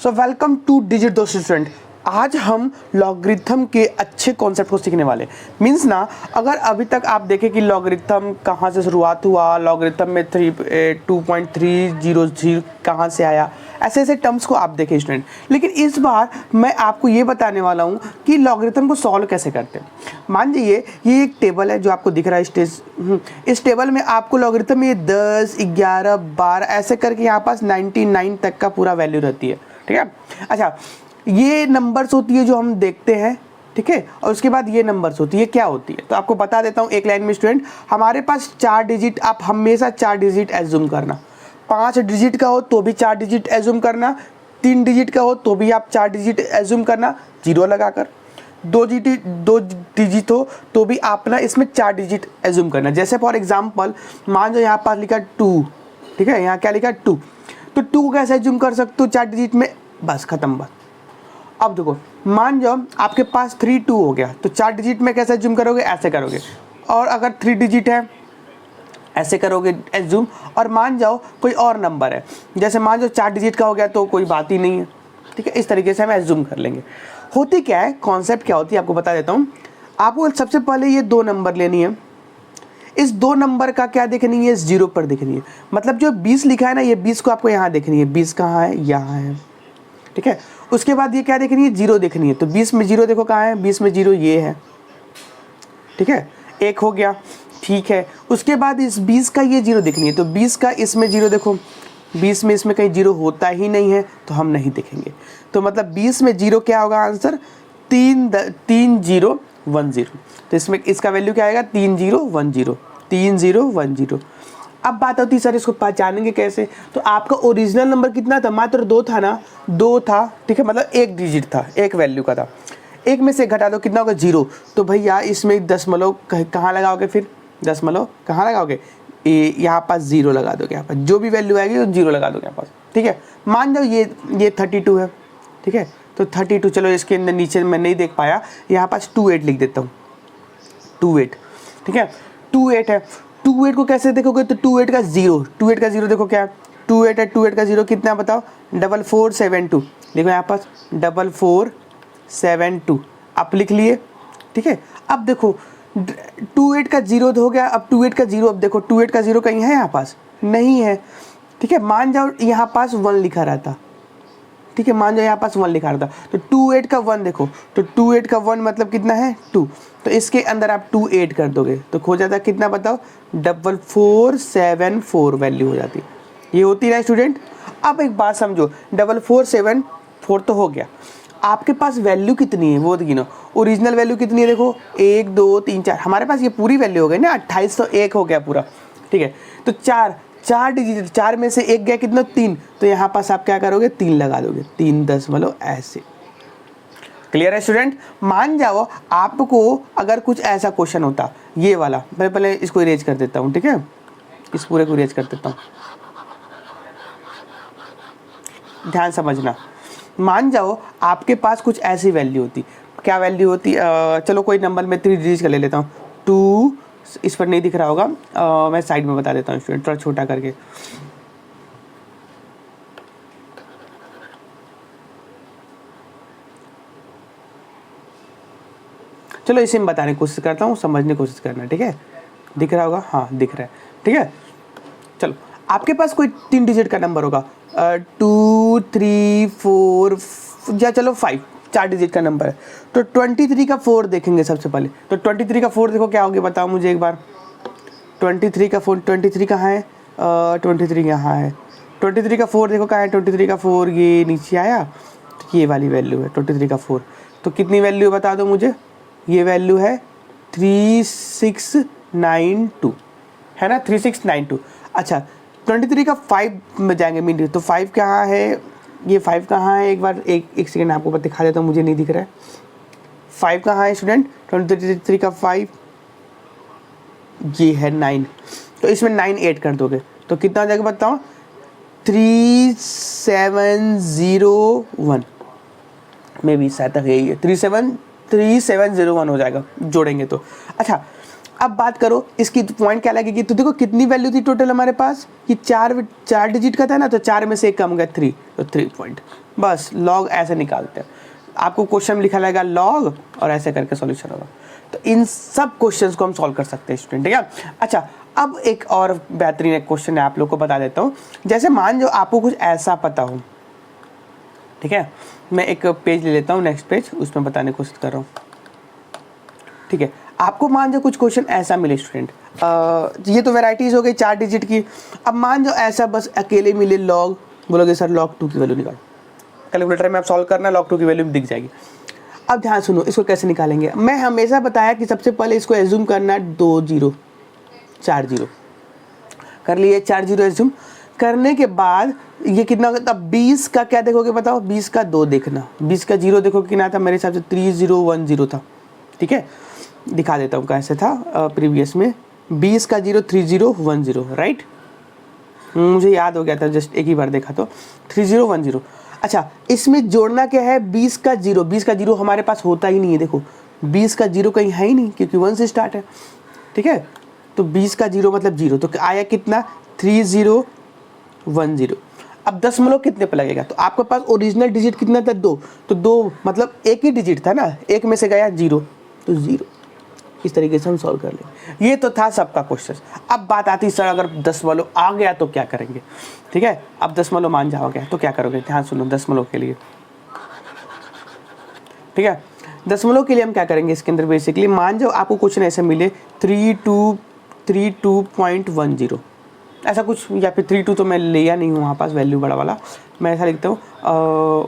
So welcome two digit दोस्त student. आज हम लॉगरिथम के अच्छे कॉन्सेप्ट को सीखने वाले। मीन्स ना, अगर अभी तक आप देखें कि लॉगरिथम कहाँ से शुरुआत हुआ, लॉगरिथम में 2.300 कहाँ से आया, ऐसे ऐसे टर्म्स को आप देखें स्टूडेंट। लेकिन इस बार मैं आपको ये बताने वाला हूँ कि लॉगरिथम को सॉल्व कैसे करते हैं। मान लीजिए ये एक टेबल है जो आपको दिख रहा है इस टेबल में आपको लॉगरिथम में 10, 11, 12 ऐसे करके यहाँ पास 99 तक का पूरा वैल्यू रहती है। ठीक है। अच्छा, ये नंबर्स होती है जो हम देखते हैं, ठीक है, और उसके बाद ये नंबर्स होती है, क्या होती है तो आपको बता देता हूँ एक लाइन में स्टूडेंट। हमारे पास 4 डिजिट, आप हमेशा 4 डिजिट एज्यूम करना। 5 डिजिट का हो तो भी 4 डिजिट एज्यूम करना। 3 डिजिट का हो तो भी आप 4 डिजिट एज्यूम करना जीरो लगाकर। 2 डिजिट हो तो भी आप ना इसमें 4 डिजिट एज्यूम करना। जैसे फॉर एग्जाम्पल मान लो यहाँ पास लिखा 2, ठीक है, यहाँ क्या लिखा 2, तो 2 को कैसे एज्यूम कर सकते हो 4 डिजिट में, बस खत्म बात। अब देखो, मान जाओ आपके पास 3, 2 हो गया तो 4 डिजिट में कैसे एज्यूम करोगे, ऐसे करोगे। और अगर 3 डिजिट है ऐसे करोगे एज्यूम। और मान जाओ कोई और नंबर है, जैसे मान जाओ 4 डिजिट का हो गया तो कोई बात ही नहीं है, ठीक है। इस तरीके से हम एज्यूम कर लेंगे। होती क्या है, कॉन्सेप्ट क्या होती है आपको बता देता हूँ। आपको सबसे पहले ये 2 नंबर लेनी है। इस 2 नंबर का क्या देखनी है, 0 पर देखनी है। मतलब जो 20 लिखा है ना, ये 20 को आपको यहाँ देखनी है। 20 कहाँ है, यहाँ है, ठीक है। उसके बाद ये क्या देखनी है, 0 देखनी है। तो 20 में 0 देखो कहाँ है, 20 में 0 ये है, ठीक है, एक हो गया, ठीक है। उसके बाद इस 20 का ये 0 देखनी है। तो 20 का इसमें 0 देखो, 20 में इसमें कहीं 0 होता ही नहीं है तो हम नहीं देखेंगे। तो मतलब 20 में 0 क्या होगा आंसर, 3010। तो इसमें इसका वैल्यू क्या आएगा, 3010। अब बात होती है सर इसको पहचानेंगे कैसे। तो आपका ओरिजिनल नंबर कितना था, मात्र 2 था ना, 2 था, ठीक है, मतलब एक डिजिट था, एक वैल्यू का था। एक में से घटा दो कितना होगा, 0। तो भैया इसमें दशमलव कहाँ लगाओगे, फिर दशमलव कहाँ लगाओगे, यहाँ पास 0 लगा दोगे। यहाँ पर जो भी वैल्यू आएगी वो 0 लगा दोगे यहाँ पास, ठीक है। मान जाओ ये 32 है, ठीक है। तो 32, चलो इसके अंदर नीचे मैं नहीं देख पाया, यहाँ पास 28 लिख देता हूँ, 28, ठीक है। 28 है, 28 को कैसे देखोगे, तो 28 का 0 देखो क्या है, 28 है, 28 का 0 कितना बताओ, 4472। देखो यहाँ पास 4472 आप लिख लिए, ठीक है। अब देखो 28 का 0 हो गया। अब 28 का 0, अब देखो 28 का 0 कहीं है यहाँ पास, नहीं है, ठीक है। मान जाओ यहाँ पास 1 लिखा रहता, ठीक है, मान जाओ यहाँ पास 1 लिखा रहता, तो 28 का 1 देखो, तो 28 का 1 मतलब कितना है, 2। तो इसके अंदर आप 2 ऐड कर दोगे तो खो जाता कितना बताओ, 4474 वैल्यू हो जाती। ये होती है स्टूडेंट। अब एक बात समझो, 4474 तो हो गया, आपके पास वैल्यू कितनी है वो गिनो। ओरिजिनल वैल्यू कितनी है देखो, 1 2 3 4, हमारे पास ये पूरी वैल्यू हो गई ना, 2801 हो गया पूरा, ठीक है। तो 4 डिजिट, 4 में से 1 गया कितना, 3। तो यहाँ पास आप क्या करोगे, 3 लगा दोगे, 3 दशमलव ऐसे। क्लियर है स्टूडेंट। मान जाओ आपको अगर कुछ ऐसा क्वेश्चन होता, ये वाला, मैं पहले इसको इरेज कर देता हूँ, ठीक है, इस पूरे को इरेज कर देता हूँ, ध्यान समझना। मान जाओ आपके पास कुछ ऐसी वैल्यू होती, क्या वैल्यू होती, चलो कोई नंबर में 3 डिजिट का ले लेता हूँ, 2, इस पर नहीं दिख रहा होगा, मैं साइड में बता देता हूँ स्टूडेंट, थोड़ा छोटा करके। चलो इसे मैं बताने की कोशिश करता हूँ, समझने की कोशिश करना, ठीक है। दिख रहा होगा, हाँ दिख रहा है, ठीक है। चलो आपके पास कोई 3 डिजिट का नंबर होगा, 2 3 4 या चलो 5, 4 डिजिट का नंबर है। तो 23 का 4 देखेंगे सबसे पहले। तो 23 का 4 देखो क्या होगी, बताओ मुझे एक बार। 23 का 4, 23 कहाँ है, 23 यहाँ है। 23 का 4 देखो कहाँ है, 23 का 4 ये नीचे आया, तो ये वाली वैल्यू है 23 का 4। तो कितनी वैल्यू बता दो मुझे, ये वैल्यू है 3692, है ना, 3692। अच्छा 23 का 5 में जाएंगे मीन, तो 5 कहाँ है, ये 5 कहाँ है, एक बार एक सेकेंड आपको दिखा देता हूँ, मुझे नहीं दिख रहा है 5 कहाँ है स्टूडेंट। 23 का 5 ये है 9, तो इसमें 9 ऐड कर दोगे तो कितना हो जाएगा बताओ, 3701 में भी शायद तक यही है, 3701 हो जाएगा जोड़ेंगे तो। अच्छा अब बात करो इसकी पॉइंट क्या लगेगी, तो देखो कितनी वैल्यू थी टोटल हमारे पास, कि चार डिजिट का था ना, तो 4 में से 1 कम हो गया 3, तो 3 पॉइंट। बस लॉग ऐसे निकालते हैं, आपको क्वेश्चन लिखा रहेगा लॉग और ऐसे करके सॉल्यूशन होगा। तो इन सब क्वेश्चंस को हम सॉल्व कर सकते हैं स्टूडेंट, ठीक है। अच्छा, अब एक और बेहतरीन एक क्वेश्चन है, आप लोग को बता देता हूँ। जैसे मान जो आपको कुछ ऐसा पता हो, ठीक है, मैं एक पेज ले लेता हूँ, नेक्स्ट पेज, उसमें बताने की कोशिश कर रहा हूँ, ठीक है। आपको मान जो कुछ क्वेश्चन ऐसा मिले स्टूडेंट, ये तो वैराइटीज हो गई 4 डिजिट की। अब मान जो ऐसा बस अकेले मिले लॉग, बोलोगे सर log 2 की वैल्यू निकालो, कैलकुलेटर में आप सॉल्व करना, log 2 की वैल्यू दिख जाएगी। अब ध्यान सुनो, इसको कैसे निकालेंगे। मैं हमेशा बताया कि सबसे पहले इसको एज्यूम करना 2 0 4 0 कर लिए, 4 0 एज्यूम करने के बाद ये कितना होगा, तब 20 का क्या देखोगे बताओ, 20 का 2 देखना, 20 का 0 देखो कितना था, मेरे हिसाब से 3 0 1 0 था, ठीक है। दिखा देता हूँ कैसे था प्रीवियस में, 20 का 0 3 0 1 0, राइट, मुझे याद हो गया था, जस्ट एक ही बार देखा तो 3 0 1 0। अच्छा, इसमें जोड़ना क्या है, 20 का 0, 20 का 0 हमारे पास होता ही नहीं है, देखो 20 का 0 कहीं है ही नहीं, क्योंकि 1 से स्टार्ट है, ठीक है। तो 20 का 0 मतलब 0, तो आया कितना 3 0 1 0। अब दशमलव कितने पे लगेगा, तो आपके पास ओरिजिनल डिजिट कितना था 2, तो 2 मतलब एक ही डिजिट था ना, एक में से गया 0, तो 0। इस तरीके से हम सॉल्व कर लेंगे। ये तो था सबका क्वेश्चन। अब बात आती है सर अगर दशमलव आ गया तो क्या करेंगे, ठीक है। अब दशमलव मान जाओगे तो क्या करोगे, ध्यान सुनो दशमलव के लिए, ठीक है। दशमलव के लिए हम क्या करेंगे, इसके अंदर बेसिकली मान जाओ आपको क्वेश्चन ऐसे मिले 32.10 ऐसा कुछ, या फिर 32 तो मैं लिया नहीं हूँ वहाँ पास वैल्यू बड़ा वाला, मैं ऐसा लिखता हूँ,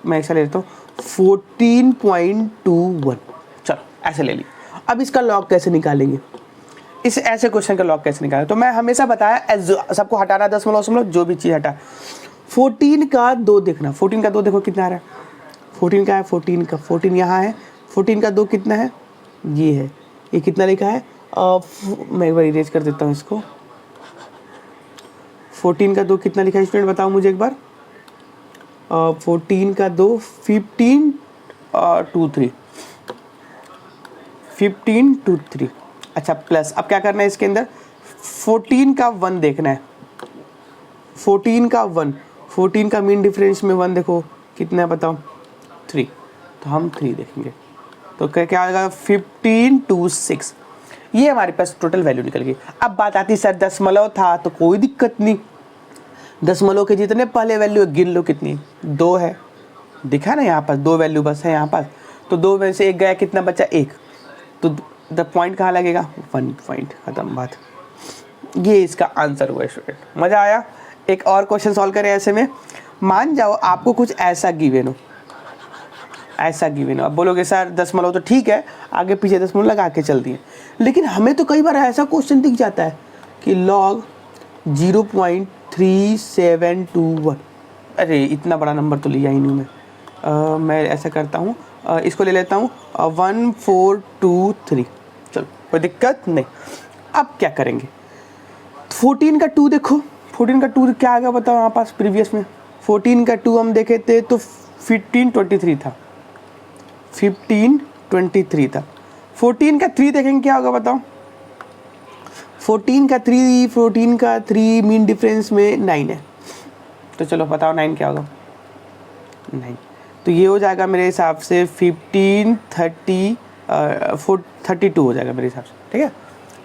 मैं ऐसा लेता हूँ 14.21, चलो ऐसे ले ली। अब इसका लॉग कैसे निकालेंगे, इस ऐसे क्वेश्चन का लॉग कैसे निकालें, तो मैं हमेशा बताया सबको हटाना दशमलव दशमलव जो भी चीज़ हटा, 14 का 2 देखना, 14 का 2 देखो कितना आ रहा है, 14 का है, 14 का 14 यहाँ है, 14 का 2 कितना है, ये कितना लिखा है, मैं एक बार इरेज कर देता हूँ इसको, 14 का 2 कितना लिखा है स्टूडेंट बताओ मुझे एक बार, 14 का 2 15 2 3 15 2 3। अच्छा प्लस, अब क्या करना है इसके अंदर, 14 का 1 देखना है, 14 का 1, 14 का मीन डिफरेंस में 1 देखो कितना है बताओ 3, तो हम 3 देखेंगे, तो क्या आएगा 15 2 6, ये हमारे पास टोटल वैल्यू निकल गई। अब बात आती सर दशमलव था तो कोई दिक्कत नहीं, दशमलव के जितने पहले वैल्यू गिन लो, कितनी 2 है, दिखा ना यहाँ पास 2 वैल्यू बस है यहाँ पास, तो 2 में से 1 गया, कितना बचा 1, तो द पॉइंट कहाँ लगेगा 1 पॉइंट, खत्म बात। ये इसका आंसर हुआ स्टूडेंट, मज़ा आया। एक और क्वेश्चन सॉल्व करें ऐसे में, मान जाओ आपको कुछ ऐसा गिवन हो, ऐसा गिवन हो, अब बोलोगे सर दशमलव तो ठीक है, आगे पीछे दशमलव लगा के चल दिए, लेकिन हमें तो कई बार ऐसा क्वेश्चन दिख जाता है कि लॉग 0.3721, अरे इतना बड़ा नंबर तो लिया ही नहीं मैं ऐसा करता हूँ, इसको ले लेता हूँ 1423, चलो कोई दिक्कत नहीं। अब क्या करेंगे, 14 का 2 देखो, 14 का 2 क्या आ गया बताओ यहाँ पास प्रीवियस में, 14 का 2 हम देखे थे तो 1523 था, 1523 था। 14 का 3 देखेंगे क्या होगा बताओ, 14 का 3 मीन डिफरेंस में 9 है, तो चलो बताओ 9 क्या होगा, 9, तो ये हो जाएगा मेरे हिसाब से 32 हो जाएगा मेरे हिसाब से, ठीक है।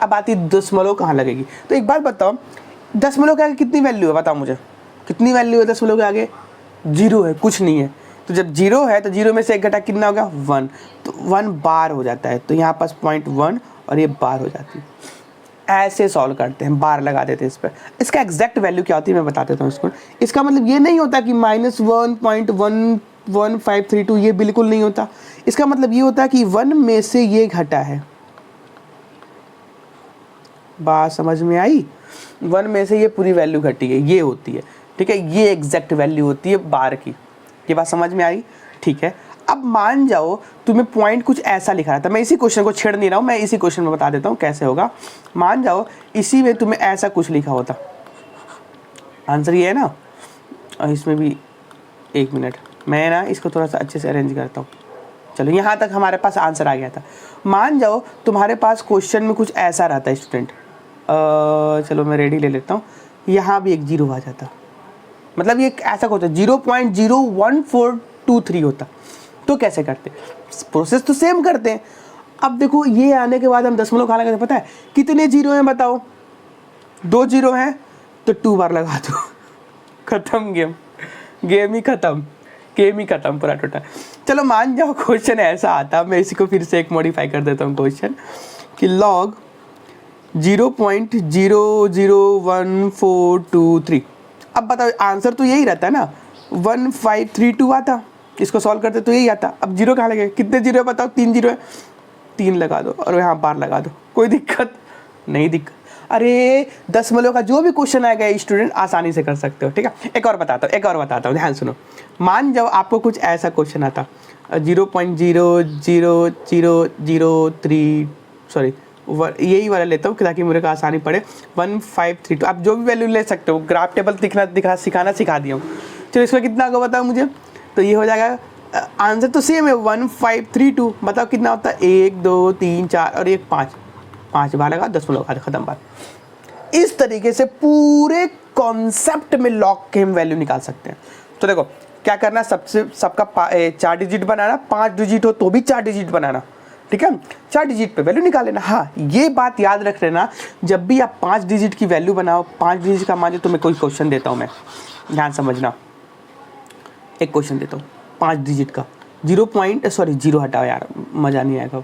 अब आती दशमलव कहाँ लगेगी, तो एक बात बताओ दशमलव के आगे कितनी वैल्यू है बताओ मुझे, कितनी वैल्यू है दशमलव के आगे, 0 है, कुछ नहीं है, तो जब 0 है तो 0 में से 1 घटा कितना होगा 1, तो 1 बार हो जाता है, तो यहाँ पास 0.1 और ये बार हो जाती है। ऐसे सॉल्व करते हैं, बार लगा देते हैं इस पर। इसका एग्जैक्ट वैल्यू क्या होती है मैं बता देता हूँ इसको। इसका मतलब ये नहीं होता कि -1.11532, ये बिल्कुल नहीं होता। इसका मतलब ये होता है कि 1 में से ये घटा है, बात समझ में आई, 1 में से ये पूरी वैल्यू घटी है, ये होती है, ठीक है, ये एग्जैक्ट वैल्यू होती है बार की। ये बात समझ में आई, ठीक है। अब मान जाओ तुम्हें पॉइंट कुछ ऐसा लिखा रहा था, मैं इसी क्वेश्चन को छेड़ नहीं रहा हूँ, मैं इसी क्वेश्चन में बता देता हूँ कैसे होगा। मान जाओ इसी में तुम्हें ऐसा कुछ लिखा होता, आंसर ये है ना, और इसमें भी 1 मिनट मैं ना इसको थोड़ा सा अच्छे से अरेंज करता हूँ, चलो यहाँ तक हमारे पास आंसर आ गया था। मान जाओ तुम्हारे पास क्वेश्चन में कुछ ऐसा रहता है स्टूडेंट, चलो मैं रेडी ले लेता हूँ, यहाँ भी एक जीरो आ जाता, मतलब ये ऐसा होता 0.01423 होता, तो कैसे करते? प्रोसेस तो सेम करते हैं। अब देखो ये आने के बाद हम दशमलव कहाँ लगाते, पता है कितने जीरो हैं बताओ? 2 जीरो हैं तो 2 बार लगा दो, खत्म गेम, गेम ही खत्म, गेम ही खत्म पूरा टोटल। चलो मान जाओ क्वेश्चन ऐसा आता, मैं इसी को फिर से एक मॉडिफाई कर देता हूँ क्वेश्चन कि लॉग 0.001423। अब बताओ आंसर तो यही रहता है ना, 1532 आता, इसको सॉल्व करते तो यही आता। अब जीरो कहाँ लगे, कितने जीरो है बताओ? 3 जीरो है, 3 लगा दो और यहाँ बार लगा दो, कोई दिक्कत नहीं। दिक्कत अरे दशमलव का जो भी क्वेश्चन आएगा स्टूडेंट आसानी से कर सकते हो, ठीक है। एक और बताता हूँ, ध्यान सुनो। मान जाओ आपको कुछ ऐसा क्वेश्चन आता 0.00003, सॉरी यही वाला लेता हूँ ताकि मुझे का आसानी पड़े, 1532। आप जो भी वैल्यू ले सकते हो, ग्राफ टेबल सिखाना सिखा दिया हूँ। चलो इसमें कितना होगा बताओ मुझे? तो ये हो जाएगा, आंसर तो सेम है 1532। बताओ कितना होता है? 1 2 3 4 और 1 5, 5 बार लगा, दशमलव खत्म बात। इस तरीके से पूरे कॉन्सेप्ट में लॉग के हम वैल्यू निकाल सकते हैं। तो देखो क्या करना, सबका 4 डिजिट बनाना, 5 डिजिट हो तो भी 4 डिजिट बनाना, ठीक है। 4 डिजिट पे वैल्यू निकाल लेना। हाँ ये बात याद रख लेना, जब भी आप 5 डिजिट की वैल्यू बनाओ, 5 डिजिट का मान लो तुम्हें कोई क्वेश्चन देता हूँ मैं, ध्यान समझना, एक क्वेश्चन देता हूँ 5 डिजिट का, जीरो हटाओ यार, मज़ा नहीं आएगा।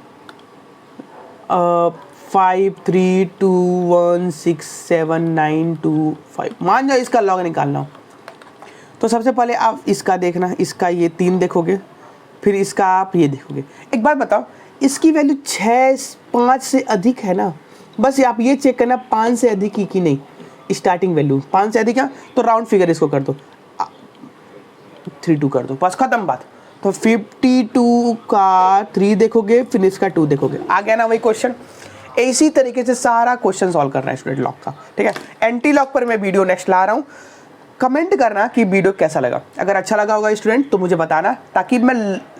53216792 मान जाओ इसका लॉग निकालना हो, तो सबसे पहले आप इसका देखना, इसका ये 3 देखोगे, फिर इसका आप ये देखोगे। एक बात बताओ, इसकी वैल्यू 5 से अधिक है ना, बस आप ये चेक करना 5 से अधिक ही कि नहीं, स्टार्टिंग वैल्यू 5 से अधिक है तो राउंड फिगर इसको कर दो, 32 कर दो, बस खत्म बात। तो 52 का 3 देखोगे, फिर इसका 2 देखोगे, आ गया ना वही क्वेश्चन। इसी तरीके से सारा क्वेश्चन सॉल्व करना है स्टूडेंट लॉग का, ठीक है। एंटी लॉग पर मैं वीडियो नेक्स्ट ला रहा हूँ, कमेंट करना कि वीडियो कैसा लगा। अगर अच्छा लगा होगा स्टूडेंट तो मुझे बताना, ताकि मैं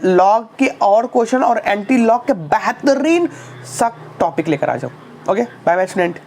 लॉग के और क्वेश्चन और एंटी लॉग के बेहतरीन सब टॉपिक लेकर आ जाऊँ। Okay, bye bye student.